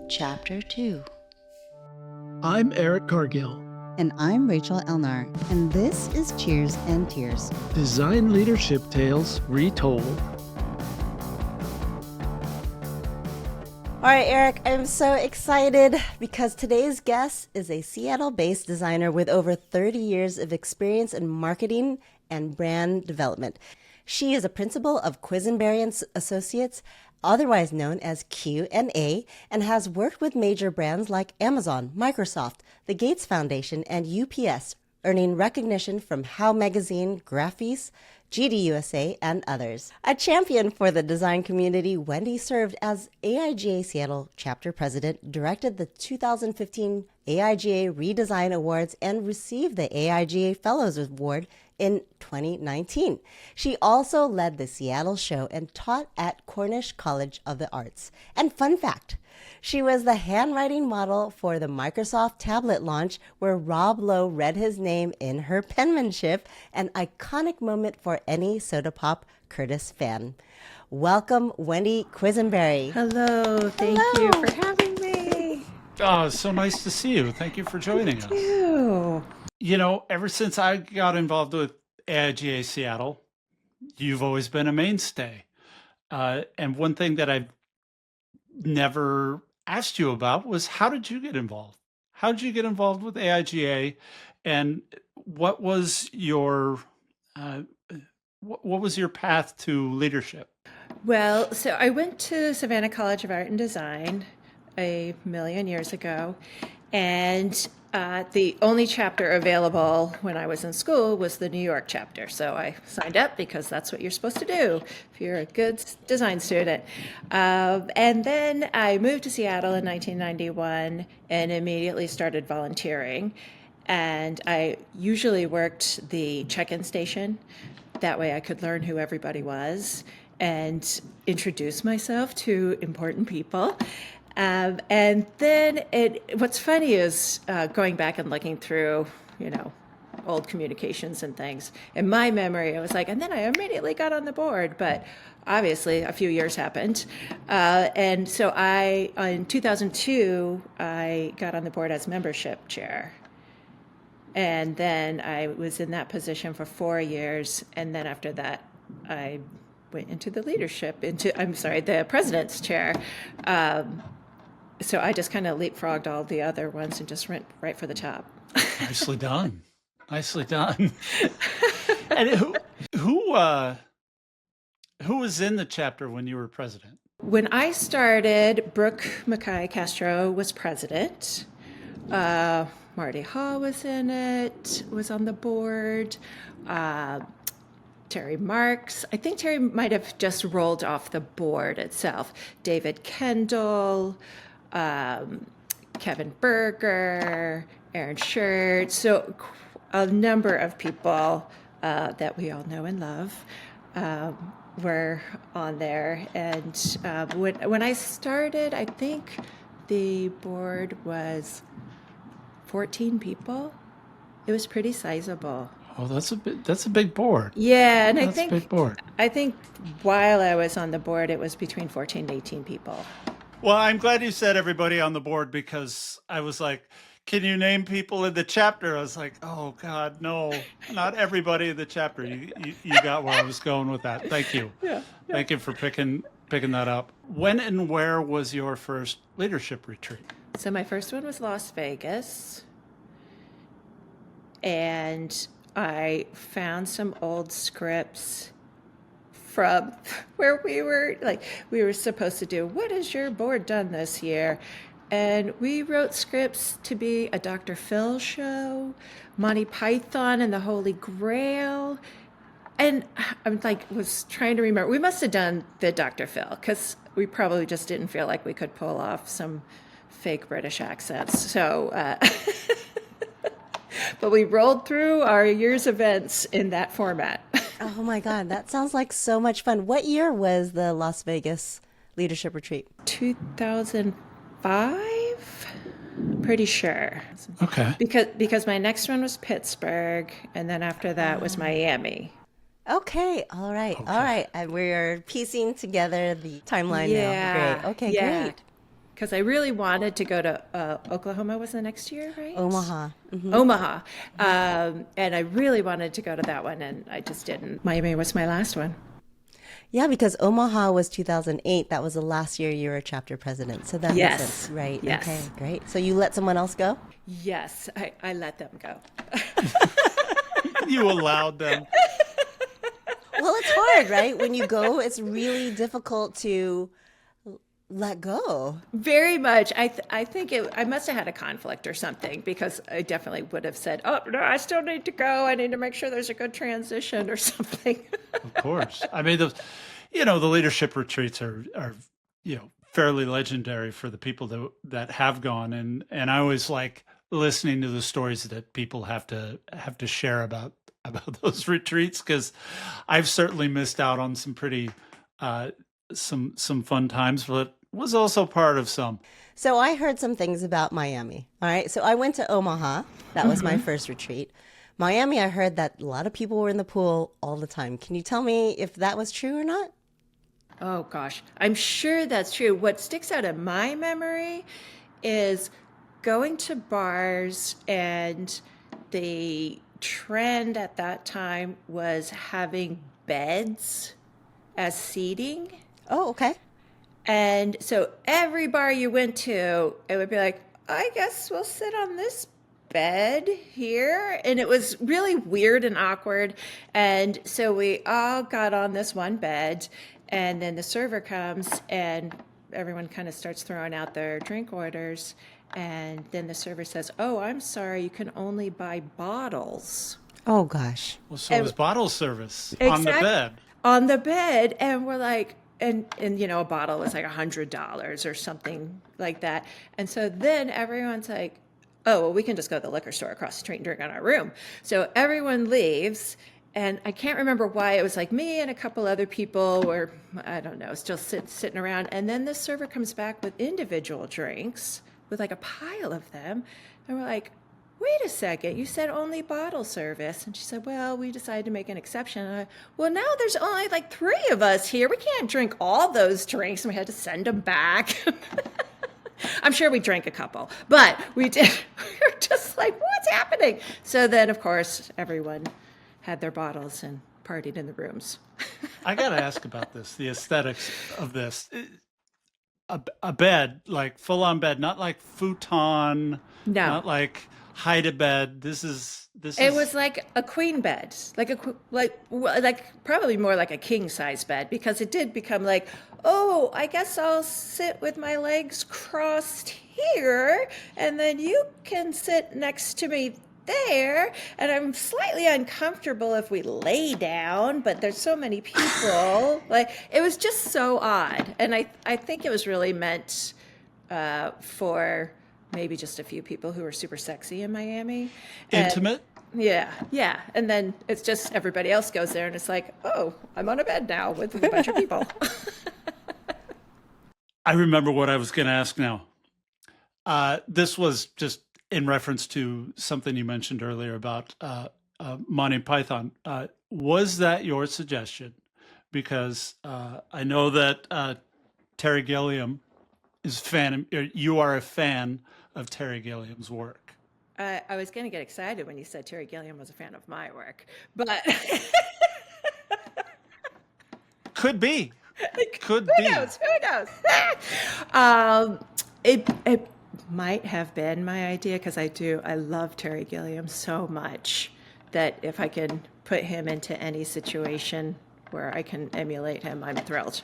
Chapter 2. I'm Erik Cargill. And I'm Rachel Elnar, and this is Cheers and Tears. Design leadership tales retold. All right, Erik, I'm so excited because today's guest is a Seattle-based designer with over 30 years of experience in marketing and brand development. She is a principal of Quesinberry and Associates, otherwise known as Q&A, and has worked with major brands like Amazon, Microsoft, the Gates Foundation, and UPS, earning recognition from How Magazine, Graphies, GDUSA, and others. A champion for the design community, Wendy served as AIGA Seattle chapter president, directed the 2015 AIGA Redesign Awards, and received the AIGA Fellows Award in 2019. She also led the Seattle show and taught at Cornish College of the Arts. And fun fact, she was the handwriting model for the Microsoft tablet launch where Rob Lowe read his name in her penmanship, an iconic moment for any Soda Pop Curtis fan. Welcome, Wendy Quesinberry. Hello, thank you for having me. Oh, it's so nice to see you. Thank you for joining us. Thank you. You know, ever since I got involved with AIGA Seattle, you've always been a mainstay. And one thing that I've never asked you about was, how did you get involved? How did you get involved with AIGA, and what was your path to leadership? Well, so I went to Savannah College of Art and Design a million years ago, and the only chapter available when I was in school was the New York chapter. So I signed up because that's what you're supposed to do if you're a good design student. And then I moved to Seattle in 1991 and immediately started volunteering. And I usually worked the check-in station. That way I could learn who everybody was and introduce myself to important people. And then what's funny is going back and looking through, old communications and things. In my memory, I was like, and then I immediately got on the board, but obviously a few years happened. And so in 2002, I got on the board as membership chair. And then I was in that position for 4 years. And then after that, I went into the the president's chair. So I just kind of leapfrogged all the other ones and just went right for the top. Nicely done. Nicely done. And who was in the chapter when you were president? When I started, Brooke Mackay Castro was president. Marty Hall was in it, was on the board. Terry Marks. I think Terry might have just rolled off the board itself. David Kendall, Kevin Berger, Aaron Shirt. So a number of people that we all know and love were on there. And when I started, I think the board was 14 people. It was pretty sizable. Oh, that's a big board. Yeah, and that's a big board. I think while I was on the board, it was between 14 and 18 people. Well, I'm glad you said everybody on the board, because I was like, can you name people in the chapter? I was like, oh God, no, not everybody in the chapter. You got where I was going with that. Thank you. Yeah. Thank you for picking that up. When and where was your first leadership retreat? So my first one was Las Vegas. And I found some old scripts from where we were supposed to do, what has your board done this year? And we wrote scripts to be a Dr. Phil show, Monty Python and the Holy Grail. And was trying to remember, we must have done the Dr. Phil, because we probably just didn't feel like we could pull off some fake British accents. So, but we rolled through our year's events in that format. Oh my God, that sounds like so much fun. What year was the Las Vegas leadership retreat? 2005, pretty sure. Okay. Because my next one was Pittsburgh, and then after that was Miami. Okay, all right. We're piecing together the timeline now. Great. Okay, yeah. great. because I really wanted to go to Oklahoma was the next year, right? Omaha. Omaha. And I really wanted to go to that one, and I just didn't. Miami was my last one. Yeah, because Omaha was 2008. That was the last year you were chapter president. So that Yes. makes sense. Right. Yes. Okay, great. So you let someone else go? Yes, I let them go. You allowed them. Well, it's hard, right? When you go, it's really difficult to let go. Very much. I think I must have had a conflict or something, because I definitely would have said, oh, no, I still need to go. I need to make sure there's a good transition or something. Of course. I mean, the leadership retreats are fairly legendary for the people that have gone, and I always like listening to the stories that people have to share about those retreats, because I've certainly missed out on some pretty some fun times, but was also part of some. So I heard some things about Miami. All right. So I went to Omaha. That was my first retreat. Miami, I heard that a lot of people were in the pool all the time. Can you tell me if that was true or not? Oh, gosh. I'm sure that's true. What sticks out in my memory is going to bars, and the trend at that time was having beds as seating. Oh, okay. And so every bar you went to, it would be like, I guess we'll sit on this bed here. And it was really weird and awkward. And so we all got on this one bed, and then the server comes, and everyone kind of starts throwing out their drink orders. And then the server says, oh, I'm sorry, you can only buy bottles. Oh, gosh. Well, so it was bottle service on the Exact- bed. On the bed. And we're like, and a bottle was like $100 or something like that. And so then everyone's like, oh, well, we can just go to the liquor store across the street and drink in our room. So everyone leaves. And I can't remember why. It was like me and a couple other people were, I don't know, still sitting around. And then the server comes back with individual drinks, with like a pile of them. And we're like, wait a second, you said only bottle service. And she said, well, we decided to make an exception. And well, now there's only like 3 of us here. We can't drink all those drinks. And we had to send them back. I'm sure we drank a couple, but we did. We were just like, what's happening? So then, of course, everyone had their bottles and partied in the rooms. I got to ask about this, the aesthetics of this. A bed, like full-on bed, not like futon, No. not like hide-a-bed. This It was like a queen bed, like probably more like a king size bed, because it did become like, oh, I guess I'll sit with my legs crossed here, and then you can sit next to me there, and I'm slightly uncomfortable if we lay down, but there's so many people. Like, it was just so odd, and I think it was really meant for maybe just a few people who are super sexy in Miami. intimate. Yeah. And then it's just everybody else goes there, and it's like, oh, I'm on a bed now with a bunch of people. I remember what I was going to ask now. This was just in reference to something you mentioned earlier about Monty Python. Was that your suggestion? Because I know that Terry Gilliam is you are a fan of Terry Gilliam's work. I was going to get excited when you said Terry Gilliam was a fan of my work, but Could be. Could who be. knows? It might have been my idea, because I love Terry Gilliam so much that if I can put him into any situation where I can emulate him, I'm thrilled.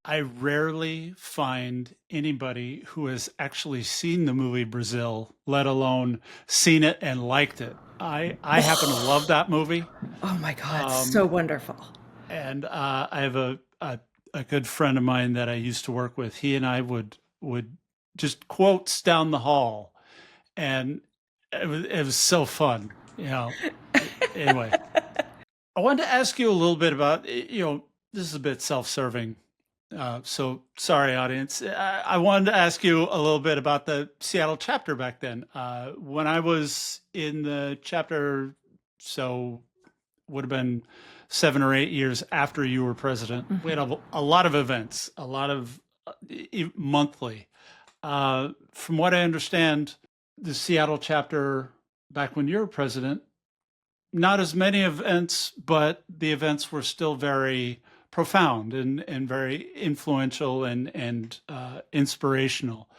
I rarely find anybody who has actually seen the movie Brazil, let alone seen it and liked it. I happen to love that movie. Oh my God, so wonderful. And I have a good friend of mine that I used to work with. He and I would just quotes down the hall, and it was so fun, Anyway, I wanted to ask you a little bit about, this is a bit self-serving. So sorry, audience. I wanted to ask you a little bit about the Seattle chapter back then. When I was in the chapter, so would have been 7 or 8 years after you were president, we had a lot of events, a lot of monthly. From what I understand, the Seattle chapter, back when you were president, not as many events, but the events were still very profound and very influential and inspirational.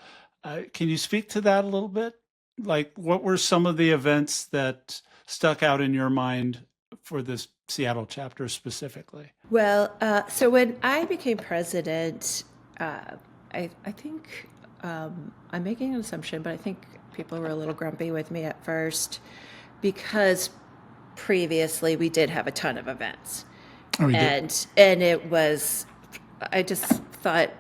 Can you speak to that a little bit? Like, what were some of the events that stuck out in your mind for this Seattle chapter specifically? Well, so when I became president, I think I'm making an assumption, but I think people were a little grumpy with me at first because previously we did have a ton of events. Oh, you did? And it was, I just thought,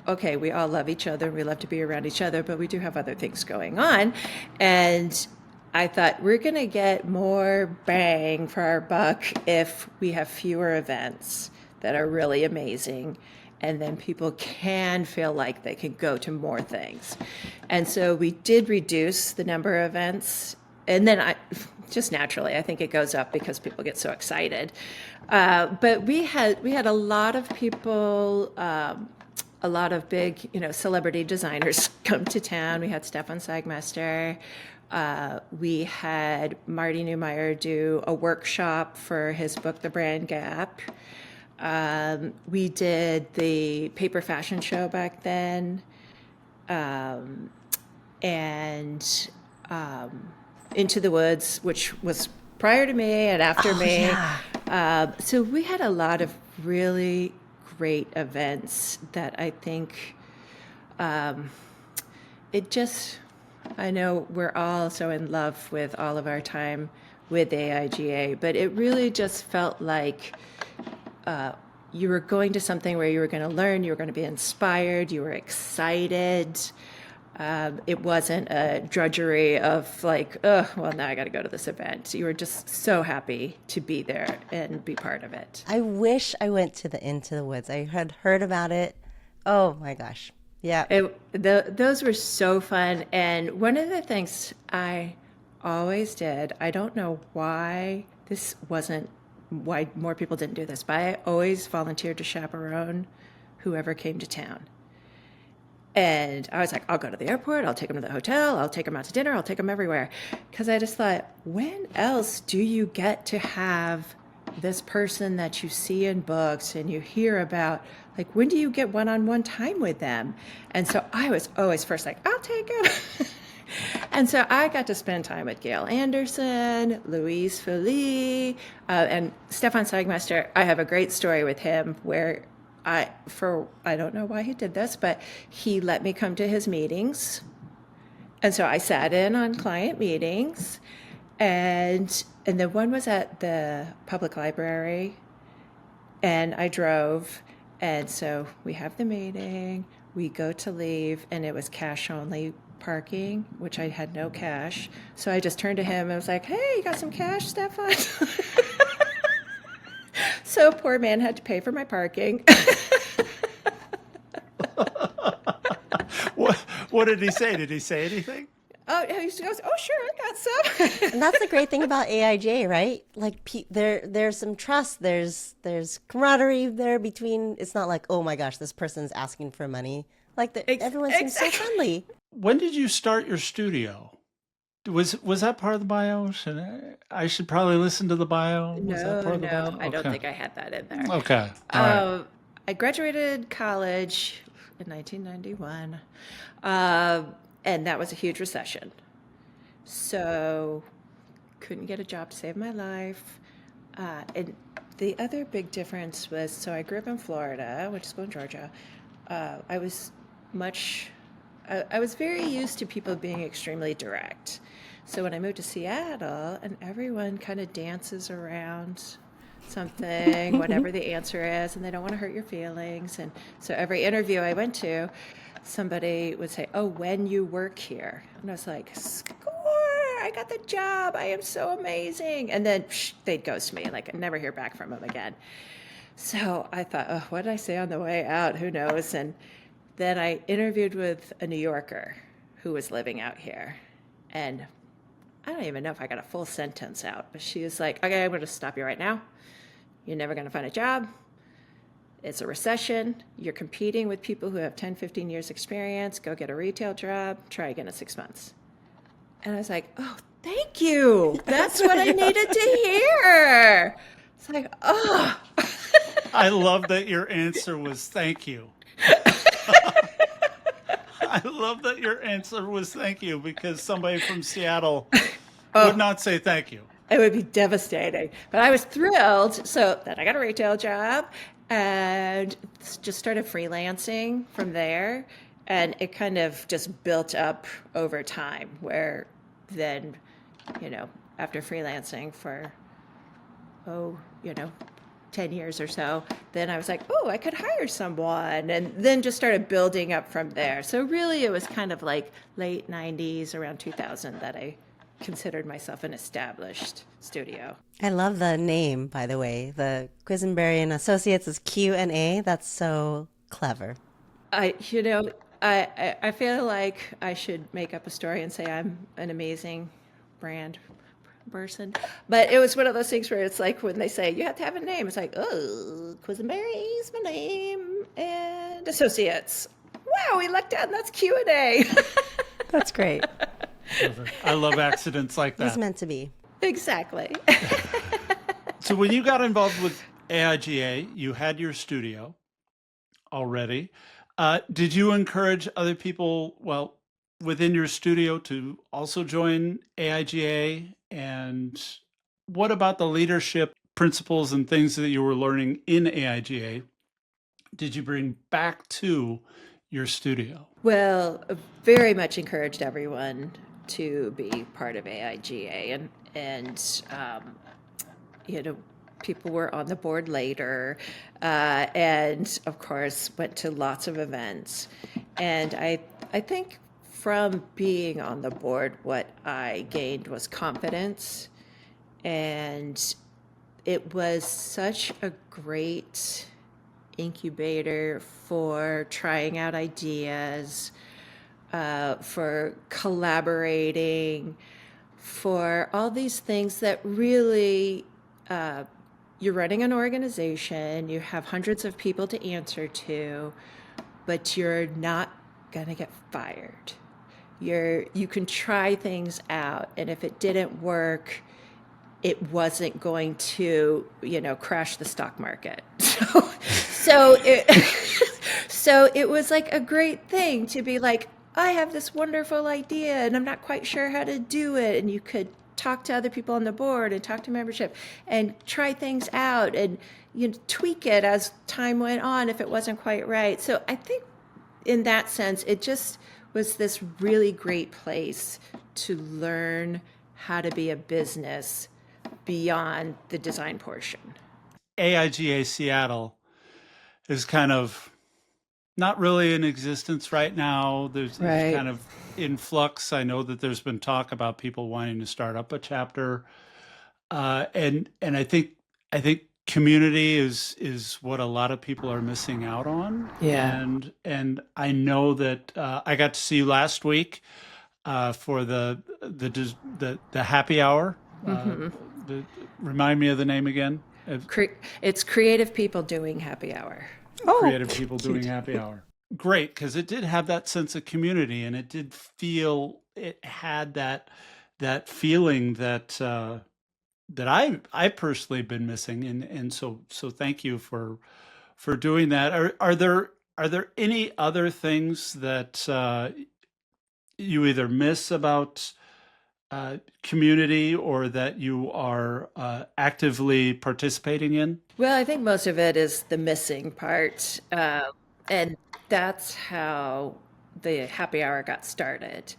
okay, we all love each other, we love to be around each other, but we do have other things going on. And I thought we're going to get more bang for our buck if we have fewer events that are really amazing. And then people can feel like they can go to more things. And so we did reduce the number of events. And then just naturally, I think it goes up because people get so excited. But we had a lot of people, a lot of big, celebrity designers come to town. We had Stefan Sagmeister. We had Marty Neumeier do a workshop for his book, The Brand Gap. We did the paper fashion show back then. And Into the Woods, which was prior to me and after me. Yeah. So we had a lot of really great events that I think I know we're all so in love with all of our time with AIGA, but it really just felt like you were going to something where you were going to learn, you were going to be inspired, you were excited. It wasn't a drudgery of like, oh, well, now I got to go to this event. You were just so happy to be there and be part of it. I wish I went to the Into the Woods. I had heard about it. Oh my gosh. Yeah. Those were so fun. And one of the things I always did, I don't know why why more people didn't do this, but I always volunteered to chaperone whoever came to town. And I was like, I'll go to the airport, I'll take them to the hotel, I'll take them out to dinner, I'll take them everywhere. Because I just thought, when else do you get to have this person that you see in books and you hear about? Like, when do you get one-on-one time with them? And so I was always first like, I'll take them. And so I got to spend time with Gail Anderson, Louise Philly, and Stefan Sagmeister. I have a great story with him where I don't know why he did this, but he let me come to his meetings. And so I sat in on client meetings, and then one was at the public library, and I drove. And so we have the meeting, we go to leave, and it was cash only parking, which I had no cash. So I just turned to him and was like, hey, you got some cash, Stefan? So poor man had to pay for my parking. What did he say? Did he say anything? Oh, he goes, oh, sure, I got some. And that's the great thing about AIJ, right? Like there's some trust, there's camaraderie there between. It's not like, oh my gosh, this person's asking for money. Like everyone seems so friendly. When did you start your studio? Was that part of the bio? I should probably listen to the bio. Was that part of the bio? I don't think I had that in there. Okay. All right. I graduated college in 1991, and that was a huge recession. So couldn't get a job to save my life. And the other big difference was, so I grew up in Florida, went to school in Georgia. I was very used to people being extremely direct. So when I moved to Seattle, and everyone kind of dances around something, whatever the answer is, and they don't want to hurt your feelings. And so every interview I went to, somebody would say, oh, when you work here. And I was like, score, I got the job. I am so amazing. And then they'd ghost me, like I'd never hear back from them again. So I thought, oh, what did I say on the way out? Who knows? And then I interviewed with a New Yorker who was living out here. And I don't even know if I got a full sentence out, but she was like, okay, I'm going to stop you right now. You're never going to find a job. it's a recession. You're competing with people who have 10, 15 years experience. Go get a retail job. Try again in 6 months. And I was like, oh, thank you. That's what I needed to hear. It's like, oh. I love that your answer was thank you. I love that your answer was thank you, because somebody from Seattle would not say thank you. It would be devastating. But I was thrilled. So then I got a retail job and just started freelancing from there. And it kind of just built up over time, where then, after freelancing for, 10 years or so, then I was like, oh, I could hire someone, and then just started building up from there. So really it was kind of like late 90s, around 2000, that I considered myself an established studio. I love the name, by the way. The Quesinberry and Associates is Q&A. That's so clever. I feel like I should make up a story and say I'm an amazing brand person, but it was one of those things where it's like when they say you have to have a name, it's like, oh, Quesinberry is my name, and Associates. Wow, we lucked out, and that's Q&A. That's great. I love accidents like that. It's meant to be. Exactly. So when you got involved with AIGA, you had your studio already. Did you encourage other people, within your studio, to also join AIGA? And what about the leadership principles and things that you were learning in AIGA did you bring back to your studio? Well, very much encouraged everyone to be part of AIGA, and people were on the board later, and of course went to lots of events. And I think from being on the board, what I gained was confidence, and it was such a great incubator for trying out ideas, for collaborating, for all these things that really, you're running an organization, you have hundreds of people to answer to, but you're not going to get fired. You can try things out, and if it didn't work, it wasn't going to, crash the stock market. So it was like a great thing to be like, I have this wonderful idea and I'm not quite sure how to do it. And you could talk to other people on the board and talk to membership and try things out and tweak it as time went on if it wasn't quite right. So I think in that sense, it just was this really great place to learn how to be a business beyond the design portion. AIGA Seattle is kind of not really in existence right now. There's kind of in flux. I know that there's been talk about people wanting to start up a chapter, and I think community is what a lot of people are missing out on. Yeah. And I know that I got to see you last week for the happy hour. Remind me of the name again. It's creative people doing happy hour. Creative people doing happy hour. Great, because it did have that sense of community, and it did feel, it had that feeling that I personally been missing, and so thank you for doing that. Are there any other things that you either miss about community or that you are actively participating in? Well, I think most of it is the missing part. And that's how the happy hour got started.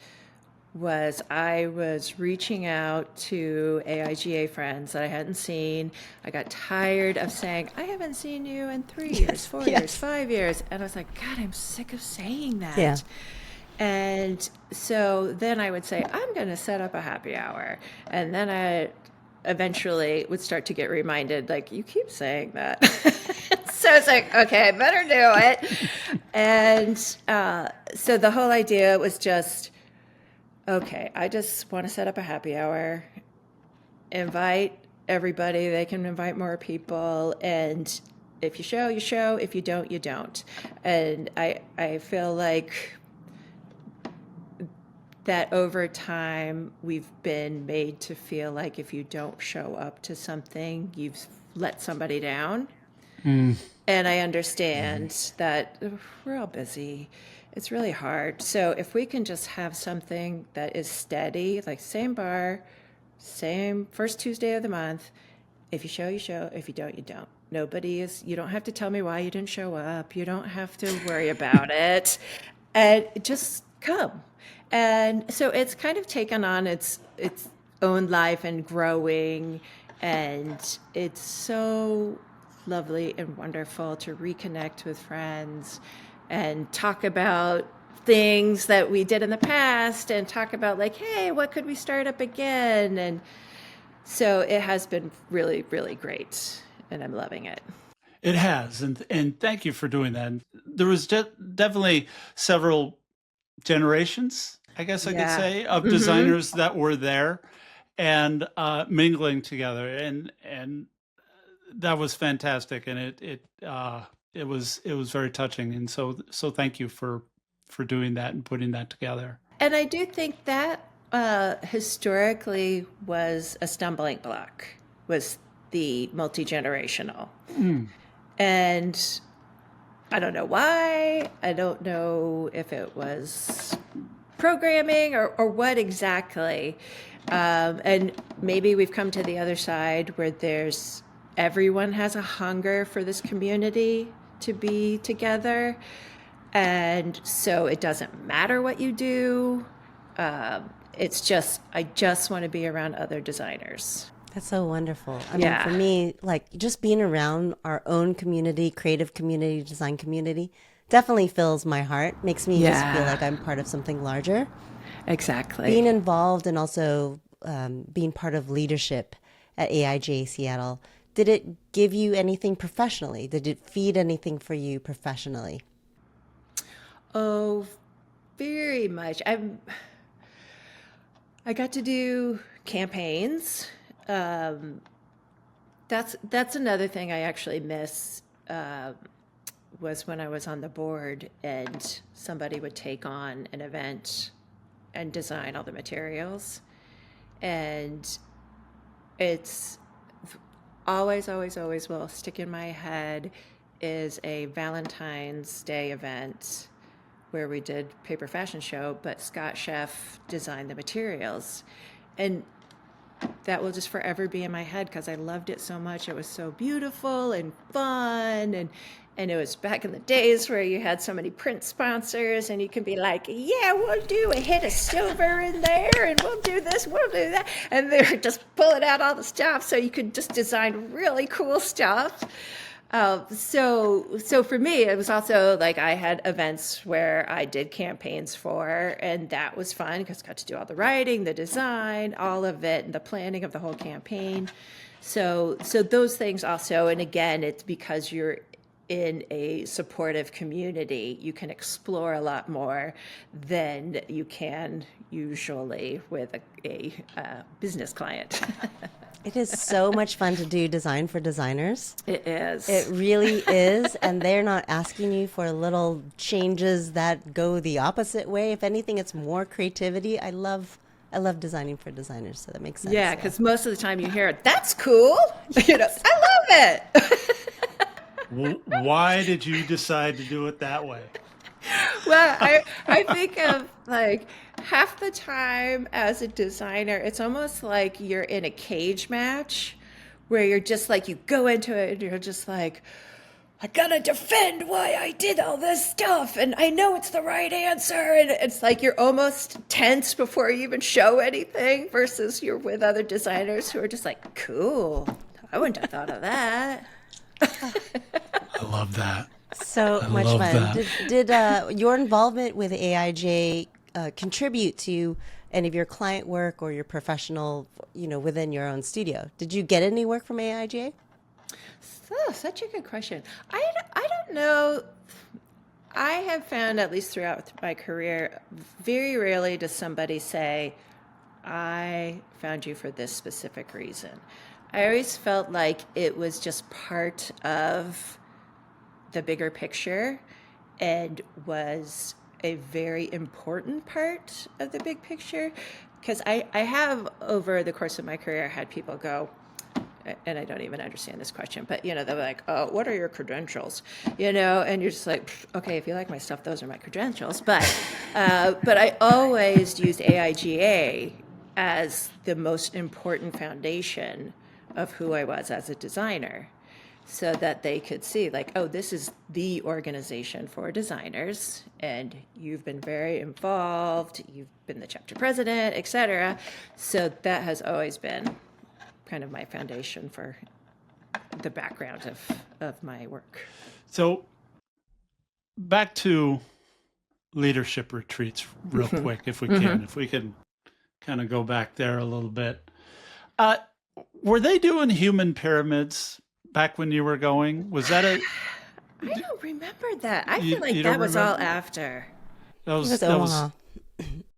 Was I was reaching out to AIGA friends that I hadn't seen. I got tired of saying, I haven't seen you in 3 years, 4 years, 5 years. And I was like, God, I'm sick of saying that. Yeah. And so then I would say, I'm going to set up a happy hour. And then I eventually would start to get reminded, like, you keep saying that. So it's like, okay, I better do it. And so the whole idea was just, okay, I just want to set up a happy hour, invite everybody. They can invite more people, and if you show, you show. If you don't, you don't. And I feel like that over time, we've been made to feel like if you don't show up to something, you've let somebody down. And I understand that we're all busy. It's really hard. So if we can just have something that is steady, like same bar, same first Tuesday of the month, if you show, you show. If you don't, you don't. You don't have to tell me why you didn't show up. You don't have to worry about it. And just come. And so it's kind of taken on its own life and growing. And it's so lovely and wonderful to reconnect with friends and talk about things that we did in the past and talk about like, hey, what could we start up again? And so it has been really, really great, and I'm loving it. It has, and thank you for doing that. There was definitely several generations, I guess I could say, of designers that were there and mingling together, and that was fantastic, and it was very touching, and so thank you for doing that and putting that together. And I do think that historically was a stumbling block, was the multi-generational. And I don't know why. I don't know if it was programming or what exactly. And maybe we've come to the other side where everyone has a hunger for this community to be together. And so it doesn't matter what you do. It's just, I just want to be around other designers. That's so wonderful. I mean, for me, like just being around our own community, creative community, design community, definitely fills my heart, makes me just feel like I'm part of something larger. Exactly. Being involved and also being part of leadership at AIGA Seattle, did it give you anything professionally? Did it feed anything for you professionally? Oh, very much. I got to do campaigns. That's another thing I actually miss, was when I was on the board and somebody would take on an event and design all the materials. And it's always, always, always will stick in my head is a Valentine's Day event where we did paper fashion show, but Scott Chef designed the materials. And that will just forever be in my head because I loved it so much. It was so beautiful and fun, and it was back in the days where you had so many print sponsors and you can be like, yeah, we'll do a hit of silver in there and we'll do this, we'll do that. And they're just pulling out all the stuff so you could just design really cool stuff. So for me, it was also like I had events where I did campaigns for, and that was fun because I got to do all the writing, the design, all of it, and the planning of the whole campaign. So those things also, and again, it's because you're in a supportive community, you can explore a lot more than you can usually with a business client. It is so much fun to do design for designers. It is. It really is. And they're not asking you for little changes that go the opposite way. If anything, it's more creativity. I love designing for designers, so that makes sense. Yeah, because most of the time you hear, that's cool. I love it. Why did you decide to do it that way? Well, I think of like half the time as a designer, it's almost like you're in a cage match where you're just like, you go into it and you're just like, I gotta defend why I did all this stuff and I know it's the right answer. And it's like you're almost tense before you even show anything versus you're with other designers who are just like, cool, I wouldn't have thought of that. I love that. So much fun. Did your involvement with AIJ contribute to any of your client work or your professional, within your own studio? Did you get any work from AIJ? Oh, such a good question. I don't know. I have found, at least throughout my career, very rarely does somebody say, I found you for this specific reason. I always felt like it was just part of the bigger picture and was a very important part of the big picture. Because I have, over the course of my career, had people go, and I don't even understand this question, but they're like, "Oh, what are your credentials?" And you're just like, "Okay, if you like my stuff, those are my credentials." But I always used AIGA as the most important foundation of who I was as a designer, so that they could see, like, oh, this is the organization for designers, and you've been very involved, you've been the chapter president, etc. So that has always been kind of my foundation for the background of my work. So back to leadership retreats real quick, if we can kind of go back there a little bit. Were they doing human pyramids back when you were going? Was that I don't remember that. I feel like that was all after. That was Omaha.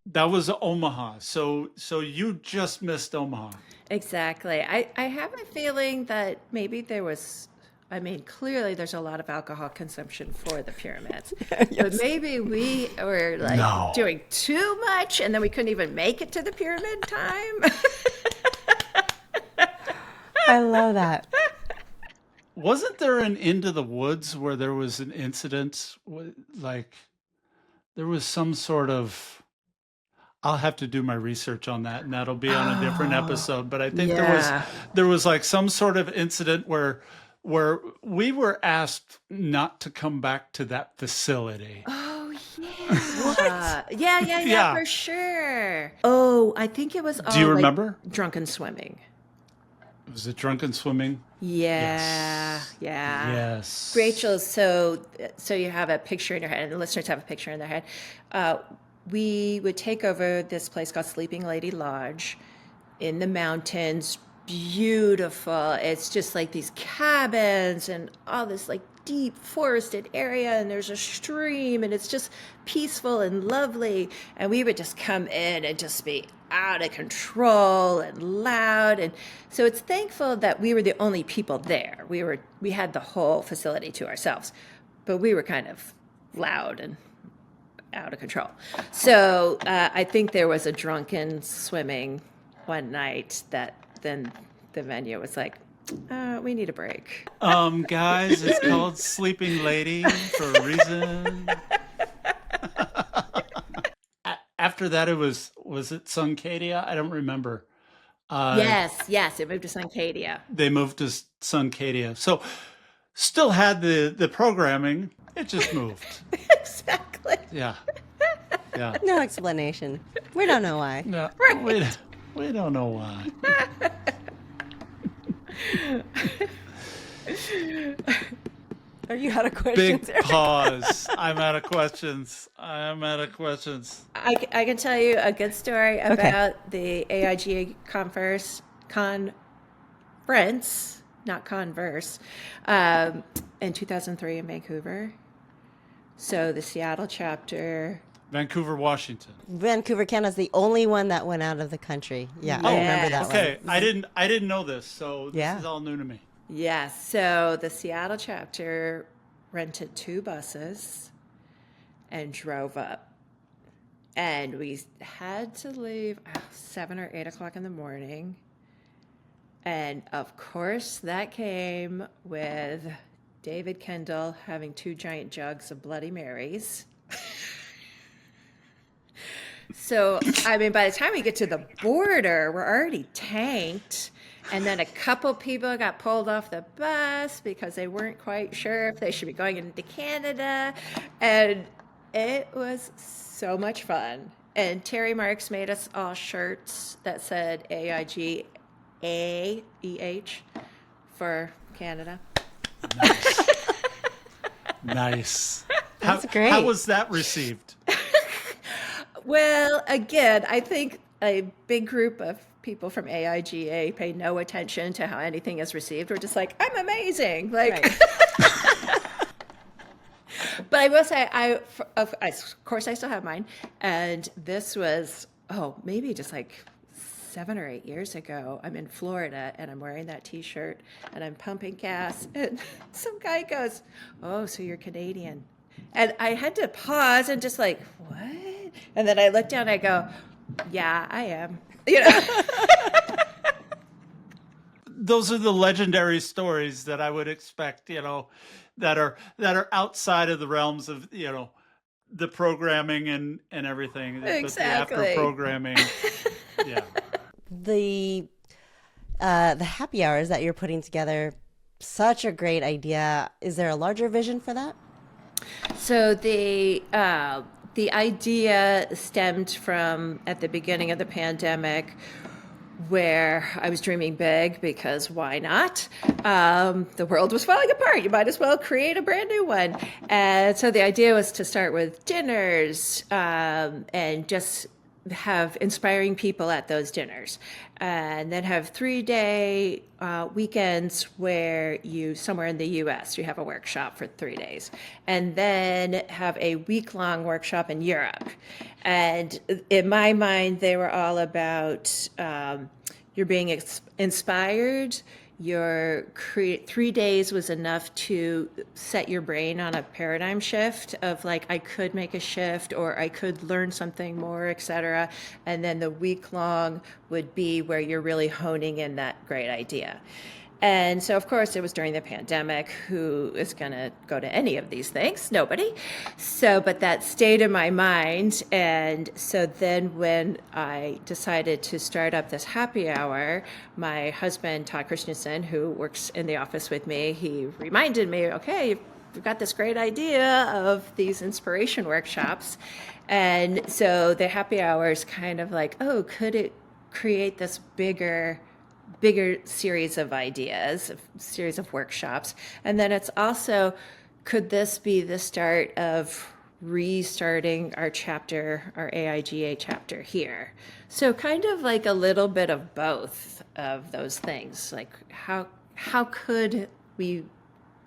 That was Omaha. So you just missed Omaha. Exactly. I have a feeling that maybe there was, clearly there's a lot of alcohol consumption for the pyramids. But maybe we were doing too much, and then we couldn't even make it to the pyramid time. I love that. Wasn't there an Into the Woods where there was an incident, like there was some sort of, I'll have to do my research on that, and that'll be on a different episode. But I think there was like some sort of incident where we were asked not to come back to that facility. Oh, yeah. What? Yeah, for sure. Oh, I think it was all, do you remember? Drunken swimming. Was it drunken swimming? Yeah. Yes. Rachel, so you have a picture in your head, and the listeners have a picture in their head. We would take over this place called Sleeping Lady Lodge in the mountains. Beautiful. It's just like these cabins and all this like deep forested area, and there's a stream, and it's just peaceful and lovely. And we would just come in and just be out of control and loud. And so it's thankful that we were the only people there. We had the whole facility to ourselves, but we were kind of loud and out of control. So I think there was a drunken swimming one night that then the venue was like, we need a break. Guys, it's called Sleeping Lady for a reason. After that, was it Suncadia? I don't remember. Yes, it moved to Suncadia. They moved to Suncadia. So still had the programming. It just moved. Exactly. Yeah. No explanation. We don't know why. No, we don't know why. Are you out of questions? Big pause. I'm out of questions. I can tell you a good story about the AIGA conference, not Converse, in 2003 in Vancouver. So the Seattle chapter. Vancouver, Washington. Vancouver, Canada's the only one that went out of the country. Yeah, I remember that one. Okay, I didn't know this, so this is all new to me. Yes, so the Seattle chapter rented 2 buses and drove up. And we had to leave 7 or 8 o'clock in the morning. And of course, that came with David Kendall having 2 giant jugs of Bloody Marys. So, by the time we get to the border, we're already tanked. And then a couple people got pulled off the bus because they weren't quite sure if they should be going into Canada. And it was so much fun. And Terry Marks made us all shirts that said AIGA EH for Canada. Nice. That's great. How was that received? Well, again, I think a big group of people from AIGA pay no attention to how anything is received. We're just like, I'm amazing. Like, right. But I will say, of course, I still have mine. And this was, maybe just like 7 or 8 years ago. I'm in Florida and I'm wearing that t-shirt and I'm pumping gas and some guy goes, "Oh, so you're Canadian." And I had to pause and just like, "What?" And then I looked down and I go, "Yeah, I am." Those are the legendary stories that I would expect, that are outside of the realms of, the programming and everything. But the after Exactly. programming, yeah. The happy hours that you're putting together, such a great idea. Is there a larger vision for that? So the idea stemmed from at the beginning of the pandemic, where I was dreaming big because why not? The world was falling apart. You might as well create a brand new one. And so the idea was to start with dinners and just have inspiring people at those dinners, and then have 3-day weekends where you, somewhere in the US, you have a workshop for 3 days, and then have a week-long workshop in Europe. And in my mind, they were all about you're being inspired. Your 3 days was enough to set your brain on a paradigm shift of like, I could make a shift or I could learn something more, etc. And then the week long would be where you're really honing in that great idea. And so, of course, it was during the pandemic. Who is going to go to any of these things? Nobody. So, but that stayed in my mind. And so then when I decided to start up this happy hour, my husband, Todd Christensen, who works in the office with me, he reminded me, okay, we've got this great idea of these inspiration workshops. And so the happy hour is kind of like, oh, could it create this bigger series of ideas, a series of workshops? And then it's also, could this be the start of restarting our chapter, our AIGA chapter here? So kind of like a little bit of both of those things. Like how could we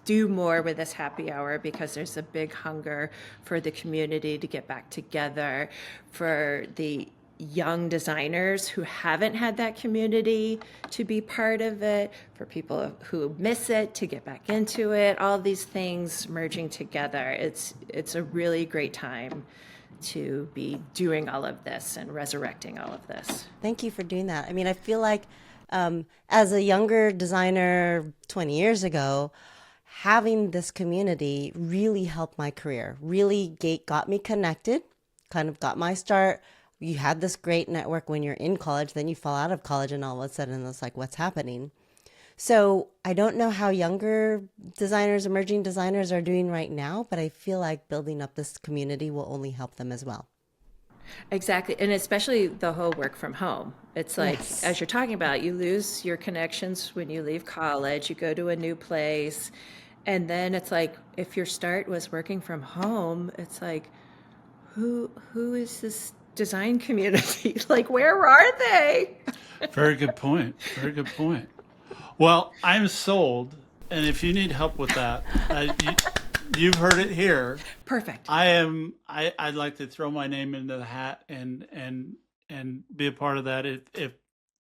do more with this happy hour, because there's a big hunger for the community to get back together, for the young designers who haven't had that community to be part of it, for people who miss it to get back into it, all these things merging together. It's a really great time to be doing all of this and resurrecting all of this. Thank you for doing that. I mean, I feel like as a younger designer 20 years ago, having this community really helped my career, really got me connected, kind of got my start. You had this great network when you're in college, then you fall out of college and all of a sudden it's like, what's happening? So I don't know how younger designers, emerging designers are doing right now, but I feel like building up this community will only help them as well. Exactly. And especially the whole work from home. It's like, Yes. as you're talking about, you lose your connections when you leave college, you go to a new place. And then it's like, if your start was working from home, it's like, who is this design community? Like, where are they? Very good point. Very good point. Well, I'm sold, and if you need help with that, you've heard it here. Perfect. I'd like to throw my name into the hat and be a part of that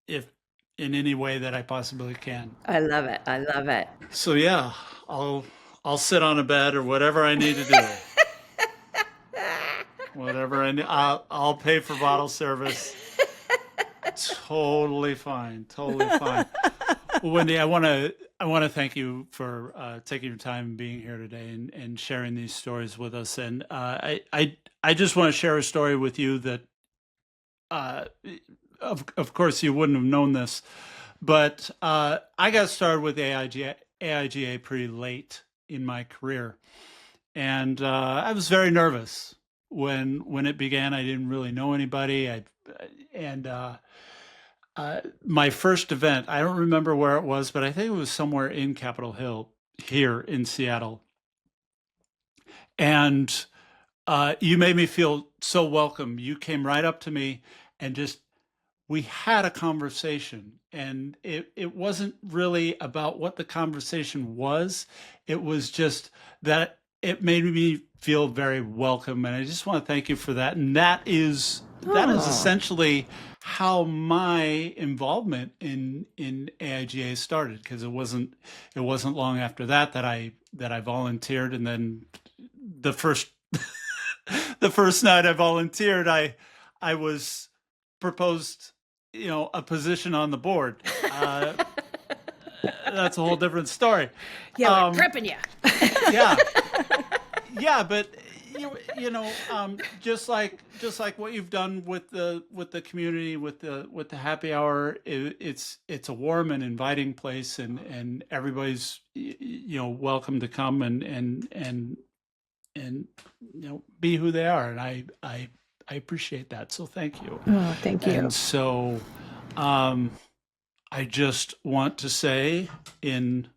if in any way that I possibly can. I love it. I love it. So yeah, I'll sit on a bed or whatever I need to do. Whatever I need, I'll pay for bottle service. Totally fine. Totally fine. Well, Wendy, I want to thank you for taking your time and being here today and sharing these stories with us. And I just want to share a story with you that, of course, you wouldn't have known this, but I got started with AIGA pretty late in my career, and I was very nervous when it began. I didn't really know anybody. My first event, I don't remember where it was, but I think it was somewhere in Capitol Hill here in Seattle. And you made me feel so welcome. You came right up to me and we had a conversation. And it wasn't really about what the conversation was. It was just that it made me feel very welcome. And I just want to thank you for that. And that is essentially how my involvement in AIGA started, because it wasn't long after that I volunteered, and then the first the first night I volunteered, I was proposed, a position on the board. That's a whole different story. Yeah, we're prepping you. Yeah, but just like what you've done with the community, with the happy hour, it's a warm and inviting place, and everybody's welcome to come and be who they are, and I appreciate that. So thank you. Oh, thank you. And so, I just want to say, in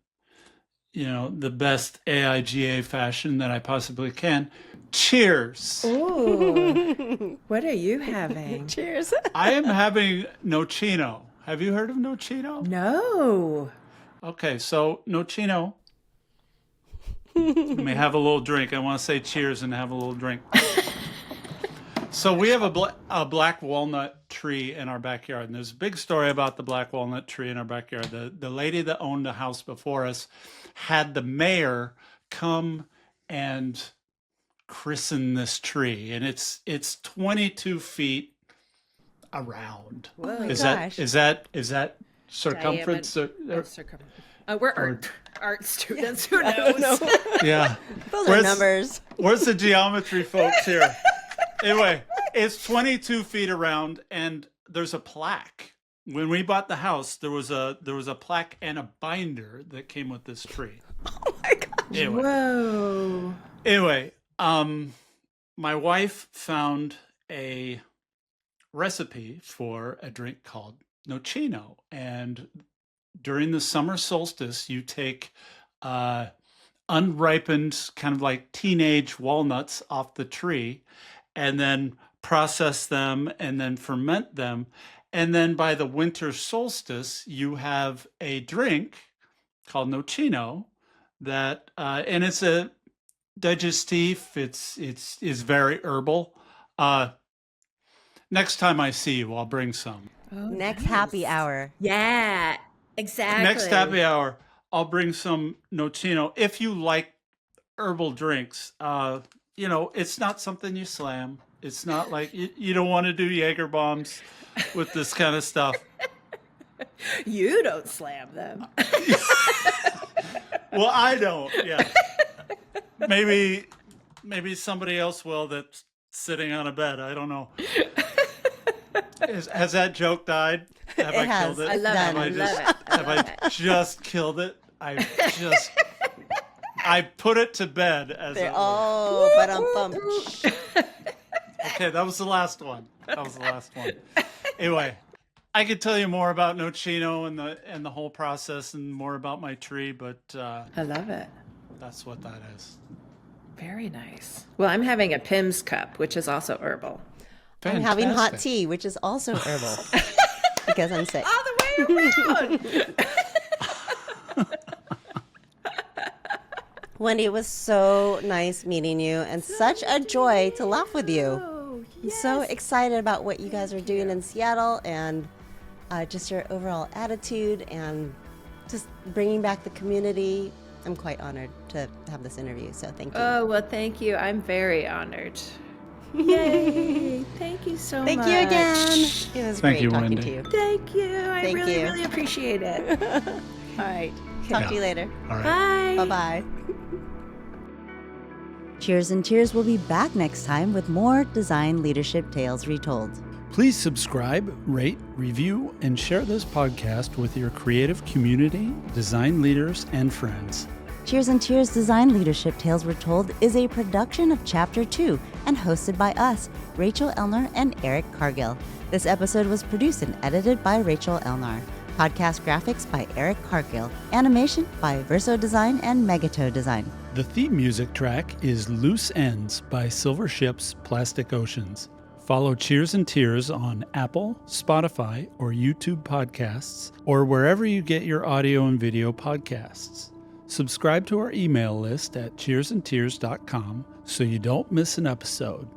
the best AIGA fashion that I possibly can, cheers. Ooh. What are you having? Cheers. I am having nocino. Have you heard of nocino? No. Okay, so nocino. Let me have a little drink. I want to say cheers and have a little drink. So we have a black walnut tree in our backyard, and there's a big story about the black walnut tree in our backyard. The lady that owned the house before us had the mayor come and christen this tree, and it's 22 feet around. Oh my Is gosh. that circumference? We're art students. Who knows? Yeah. Those are numbers. Where's the geometry folks here? Anyway, it's 22 feet around, and there's a plaque. When we bought the house, there was a plaque and a binder that came with this tree. Oh my gosh. Anyway. Whoa. Anyway, my wife found a recipe for a drink called nocino, and during the summer solstice, you take unripened, kind of like teenage walnuts off the tree, and then process them and then ferment them. And then by the winter solstice, you have a drink called nocino that, and it's a digestif. It's very herbal. Next time I see you, I'll bring some. Oh, Next nice. happy hour. Yeah, exactly. Next happy hour, I'll bring some nocino. If you like herbal drinks, it's not something you slam. It's not like you don't want to do Jaeger bombs with this kind of stuff. You don't slam them. Well, I don't. Yeah. Maybe somebody else will that's sitting on a bed. I don't know. Has that joke died? Have It I has. killed it? I love have it. I I just love it. have I just killed it? I put it to bed as They're it were. all but Okay, that was the last one. Anyway, I could tell you more about nocino and the whole process and more about my tree, but I love it. that's what that is. Very nice. Well, I'm having a Pim's cup, which is also herbal. I'm having hot Fantastic. tea, which is also herbal because I'm sick. All the way around. Wendy, it was so nice meeting you and such a joy to laugh with you. Oh, I'm so excited about what you guys are doing in Seattle and just your overall attitude and just bringing back the community. I'm quite honored to have this interview, so thank you. Oh, well, thank you. I'm very honored. Yay. Thank you so much. Thank you again. It was Thank great you, talking Wendy. to you. Thank you. I Thank really, you. really appreciate it. All right. Talk to you later. All right. Bye. Bye-bye. Cheers and Tears will be back next time with more design leadership tales retold. Please subscribe, rate, review, and share this podcast with your creative community, design leaders, and friends. Cheers and Tears Design Leadership Tales Retold is a production of Chapter 2 and hosted by us, Rachel Elnar and Erik Cargill. This episode was produced and edited by Rachel Elnar. Podcast graphics by Erik Cargill. Animation by Verso Design and Megato Design. The theme music track is Loose Ends by Silver Ships Plastic Oceans. Follow Cheers and Tears on Apple, Spotify, or YouTube podcasts, or wherever you get your audio and video podcasts. Subscribe to our email list at cheersandtears.com so you don't miss an episode.